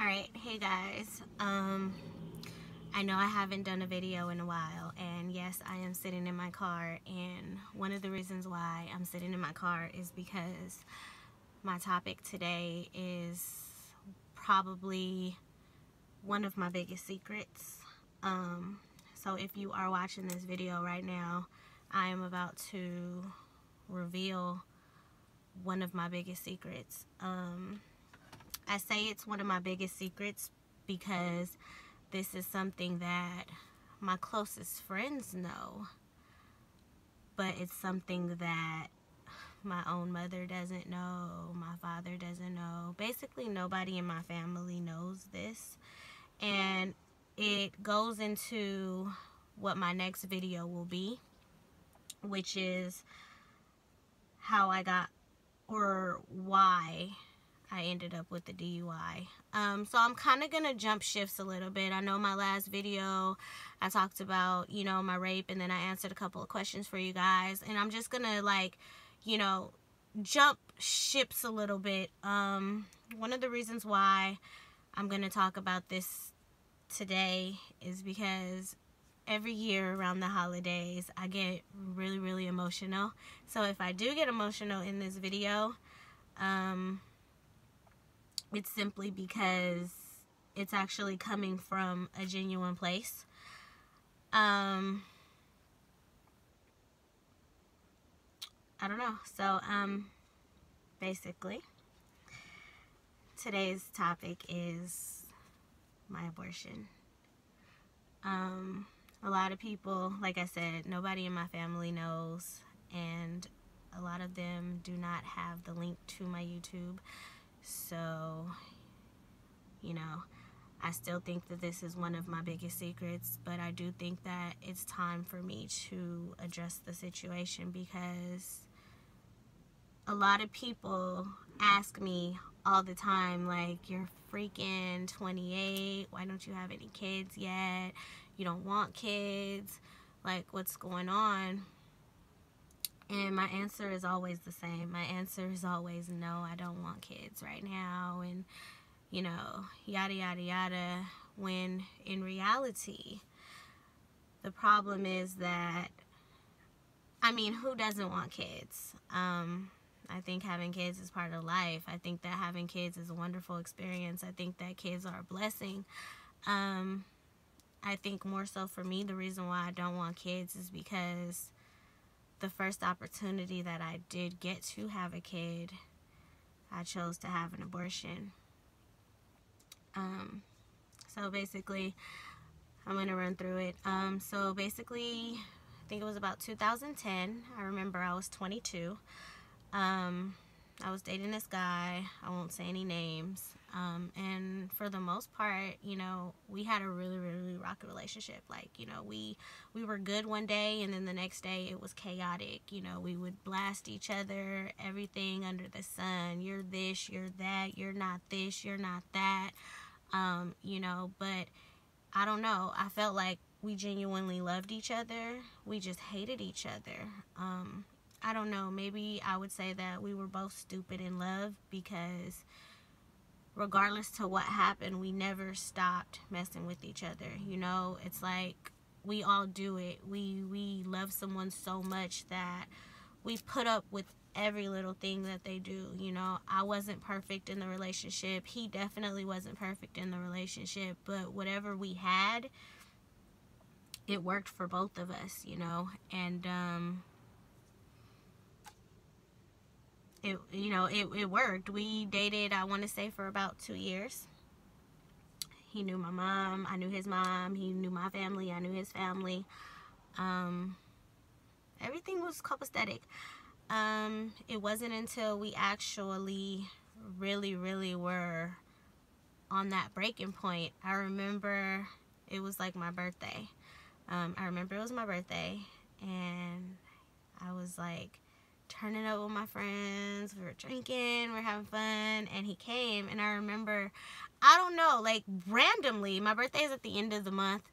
Alright, hey guys, I know I haven't done a video in a while, and yes, I am sitting in my car, and one of the reasons why I'm sitting in my car is because my topic today is probably one of my biggest secrets. So if you are watching this video right now, I am about to reveal one of my biggest secrets. I say it's one of my biggest secrets because this is something that my closest friends know, but it's something that my own mother doesn't know, my father doesn't know. Basically, nobody in my family knows this, and it goes into what my next video will be, which is how I got, or why I ended up with the DUI. So I'm kind of going to jump shifts a little bit. I know my last video, I talked about, my rape, and then I answered a couple of questions for you guys. And I'm just going to, jump ships a little bit. One of the reasons why I'm going to talk about this today is because every year around the holidays, I get really, really emotional. So if I do get emotional in this video, it's simply because it's actually coming from a genuine place. I don't know. So, basically, today's topic is my abortion. A lot of people, like I said, nobody in my family knows, and a lot of them do not have the link to my YouTube. So, I still think that this is one of my biggest secrets, but I do think that it's time for me to address the situation because a lot of people ask me all the time, like, you're freaking 28, why don't you have any kids yet? You don't want kids, like, what's going on? And my answer is always the same. My answer is always no, I don't want kids right now, and yada yada yada, when in reality the problem is that, who doesn't want kids? I think having kids is part of life. I think that having kids is a wonderful experience. I think that kids are a blessing. I think more so for me, the reason why I don't want kids is because the first opportunity that I did get to have a kid, I chose to have an abortion. So basically, I'm going to run through it. So basically, I think it was about 2010. I remember I was 22. I was dating this guy. I won't say any names. And for the most part, we had a really, really rocky relationship. Like, we were good one day, and then the next day it was chaotic. We would blast each other, everything under the sun. You're this, you're that, you're not this, you're not that. But I don't know. I felt like we genuinely loved each other. We just hated each other. I don't know. Maybe I would say that we were both stupid in love because regardless to what happened, we never stopped messing with each other. It's like we all do it. We love someone so much that we put up with every little thing that they do. I wasn't perfect in the relationship. He definitely wasn't perfect in the relationship, but whatever we had, it worked for both of us, and it worked. We dated, I want to say, for about 2 years. He knew my mom, I knew his mom, he knew my family, I knew his family. Everything was copacetic. It wasn't until we actually really, really were on that breaking point. I remember it was like my birthday. I remember it was my birthday, and I was like turning up with my friends. We were drinking, we were having fun, and he came, and I remember, I don't know, like randomly, my birthday is at the end of the month,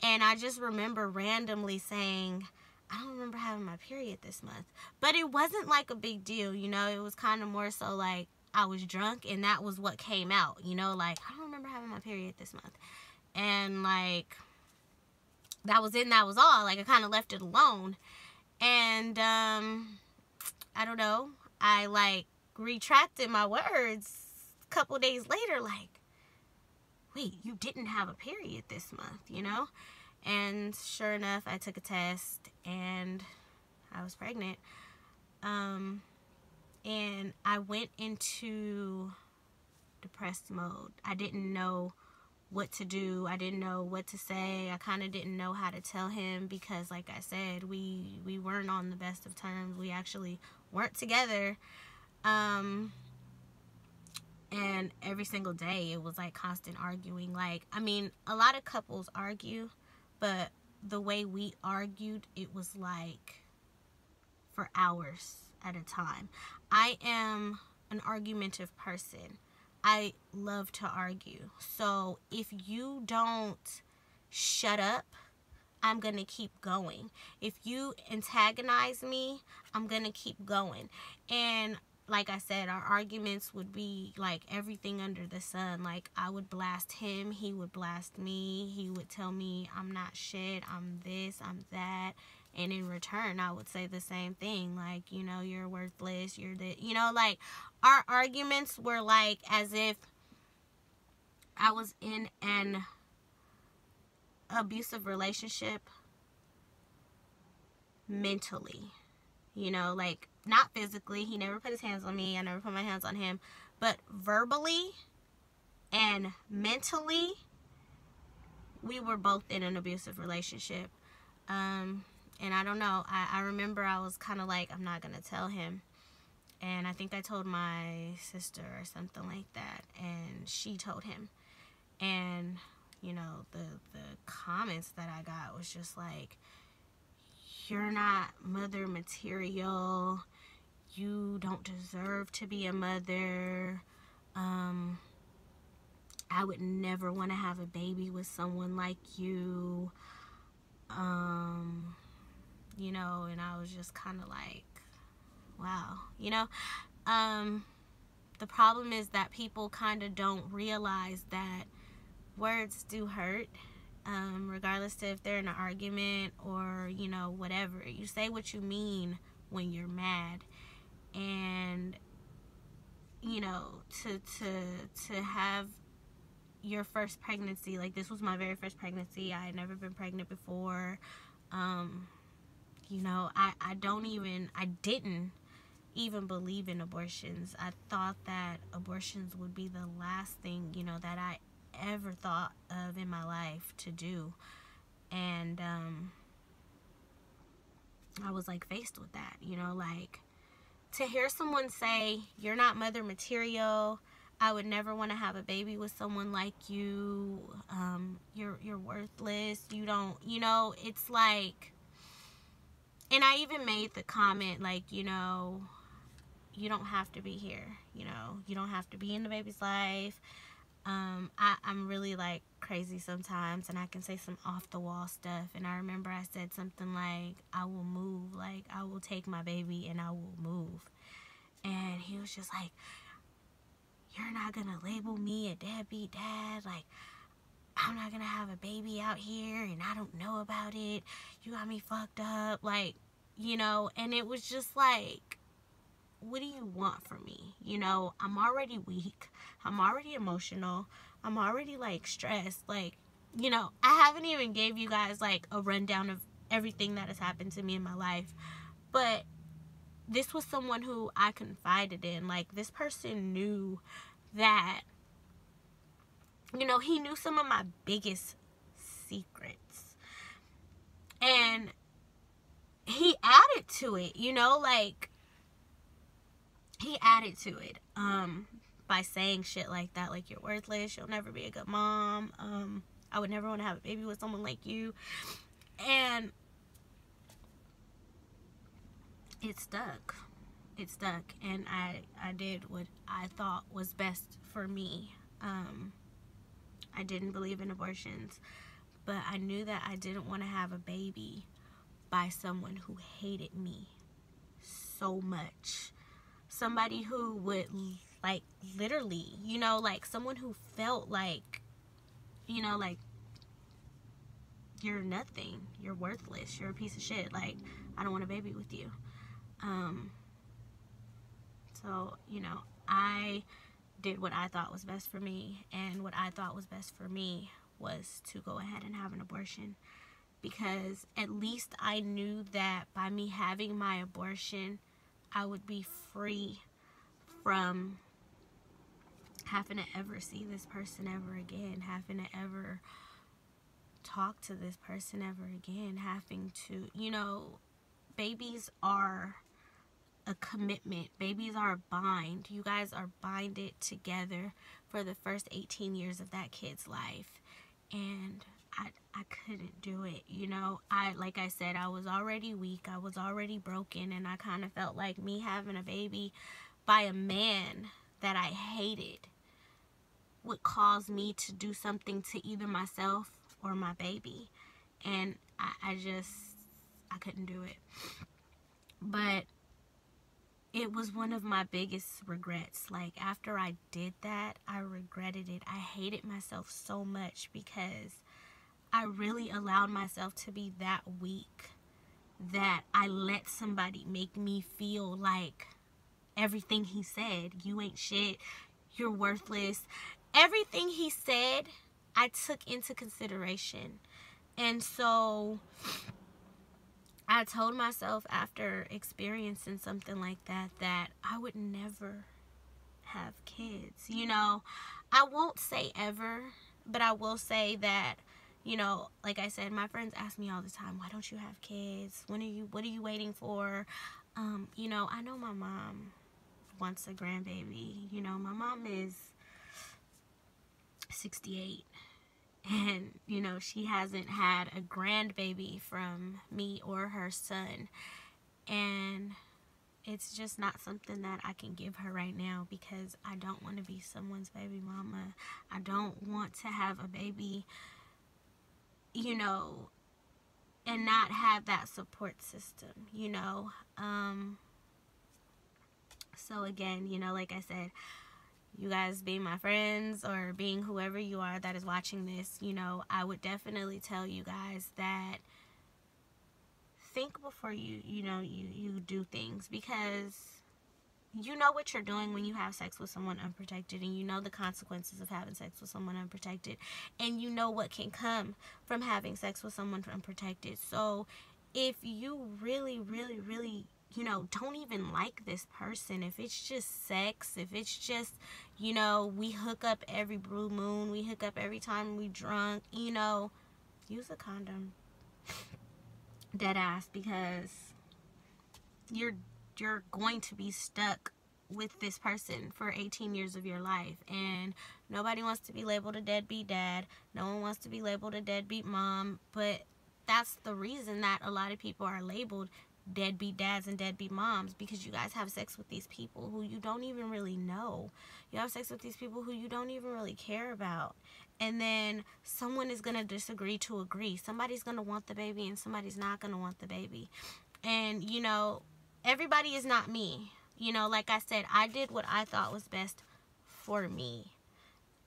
and I just remember randomly saying, I don't remember having my period this month. But it wasn't like a big deal, it was kind of more so like, I was drunk and that was what came out, you know, like, I don't remember having my period this month. And, like, that was it and that was all. Like, I kind of left it alone. And, I don't know. I, like, retracted my words a couple days later, like, wait, you didn't have a period this month, you know? And sure enough, I took a test and I was pregnant. And I went into depressed mode. I didn't know what to do. I didn't know what to say. I kind of didn't know how to tell him because, like I said, we weren't on the best of terms. We actually weren't together. And every single day it was like constant arguing. Like, I mean, a lot of couples argue, but the way we argued, it was like for hours at a time. I am an argumentative person. I love to argue. So if you don't shut up, I'm going to keep going. If you antagonize me, I'm going to keep going. And like I said, our arguments would be like everything under the sun. Like, I would blast him, he would blast me, he would tell me I'm not shit, I'm this, I'm that. And in return, I would say the same thing. Like, you know, you're worthless, you're the, you know, like, our arguments were like as if I was in an abusive relationship mentally. You know, like, not physically. He never put his hands on me. I never put my hands on him. But verbally and mentally, we were both in an abusive relationship. And I don't know. I remember I was kind of like, I'm not going to tell him. And I think I told my sister or something like that. And she told him. And, you know, the comments that I got was just like, you're not mother material. You don't deserve to be a mother. I would never want to have a baby with someone like you. You know, and I was just kind of like, wow, you know. The problem is that people kind of don't realize that words do hurt. Regardless of if they're in an argument or, you know, whatever. You say what you mean when you're mad. And, you know, to have your first pregnancy, like, this was my very first pregnancy. I had never been pregnant before. You know, I didn't even believe in abortions. I thought that abortions would be the last thing, you know, that I ever thought of in my life to do. And I was like faced with that, you know, like, to hear someone say you're not mother material, I would never want to have a baby with someone like you, you're worthless, you don't, you know, it's like, and I even made the comment, like, you know, you don't have to be here, you know, you don't have to be in the baby's life. I'm really like crazy sometimes, and I can say some off the wall stuff. And I remember I said something like, I will move, like, I will take my baby and I will move. And he was just like, you're not gonna label me a deadbeat dad, like, I'm not gonna have a baby out here and I don't know about it, you got me fucked up, like, you know. And it was just like, what do you want from me? You know, I'm already weak. I'm already emotional. I'm already, like, stressed. Like, you know, I haven't even gave you guys, like, a rundown of everything that has happened to me in my life. But this was someone who I confided in. Like, this person knew that, you know, he knew some of my biggest secrets. And he added to it, you know, like, he added to it by saying shit like that, like, you're worthless, you'll never be a good mom, I would never want to have a baby with someone like you. And it stuck. It stuck. And I did what I thought was best for me. I didn't believe in abortions, but I knew that I didn't want to have a baby by someone who hated me so much. Somebody who would Like, literally, you know, like someone who felt like, you know, like, you're nothing, you're worthless, you're a piece of shit, like, I don't want a baby with you. So, you know, I did what I thought was best for me, and what I thought was best for me was to go ahead and have an abortion, because at least I knew that by me having my abortion, I would be free from having to ever see this person ever again, having to ever talk to this person ever again, having to, you know, babies are a commitment. Babies are a bind. You guys are binded together for the first 18 years of that kid's life. And I couldn't do it, you know. Like I said, I was already weak. I was already broken. And I kind of felt like me having a baby by a man that I hated would cause me to do something to either myself or my baby. And I couldn't do it. But it was one of my biggest regrets. Like, after I did that, I regretted it. I hated myself so much because I really allowed myself to be that weak, that I let somebody make me feel like everything he said, you ain't shit, you're worthless. Everything he said, I took into consideration. And so I told myself, after experiencing something like that, that I would never have kids. You know, I won't say ever, but I will say that, you know, like I said, my friends ask me all the time, why don't you have kids? What are you waiting for? You know, I know my mom wants a grandbaby. You know, my mom is 68. And, you know, she hasn't had a grandbaby from me or her son. And it's just not something that I can give her right now, because I don't want to be someone's baby mama. I don't want to have a baby, you know, and not have that support system, you know. So again, you know, like I said, you guys being my friends or being whoever you are that is watching this, you know, I would definitely tell you guys that think before you do things, because you know what you're doing when you have sex with someone unprotected, and you know the consequences of having sex with someone unprotected, and you know what can come from having sex with someone unprotected. So if you really, really, really, you know, don't even like this person, if it's just sex, if it's just, you know, we hook up every blue moon, we hook up every time we drunk, you know, use a condom. Dead ass, because you're going to be stuck with this person for 18 years of your life, and nobody wants to be labeled a deadbeat dad, no one wants to be labeled a deadbeat mom, but that's the reason that a lot of people are labeled deadbeat dads and deadbeat moms, because you guys have sex with these people who you don't even really know. You have sex with these people who you don't even really care about, and then someone is going to disagree to agree. Somebody's going to want the baby and somebody's not going to want the baby. And, you know, everybody is not me. You know, like I said, I did what I thought was best for me.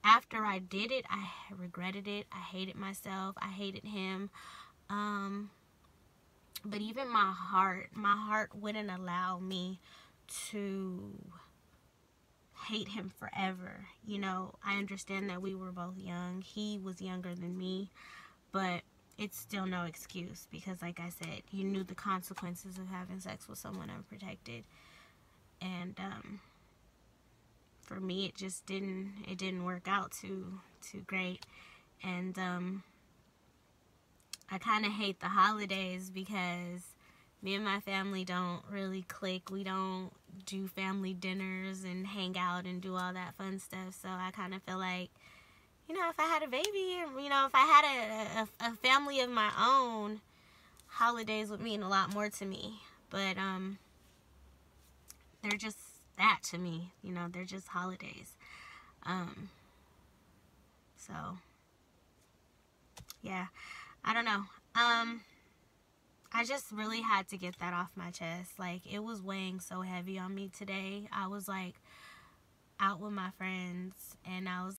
After I did it, I regretted it. I hated myself. I hated him. But even my heart wouldn't allow me to hate him forever. You know, I understand that we were both young. He was younger than me, but it's still no excuse, because like I said, you knew the consequences of having sex with someone unprotected. And for me, it just didn't work out too great. And I kind of hate the holidays, because me and my family don't really click. We don't do family dinners and hang out and do all that fun stuff. So I kind of feel like, you know, if I had a baby, you know, if I had a family of my own, holidays would mean a lot more to me. But they're just that to me, you know, they're just holidays. So yeah, I don't know. I just really had to get that off my chest. Like, it was weighing so heavy on me today. I was like, out with my friends and I was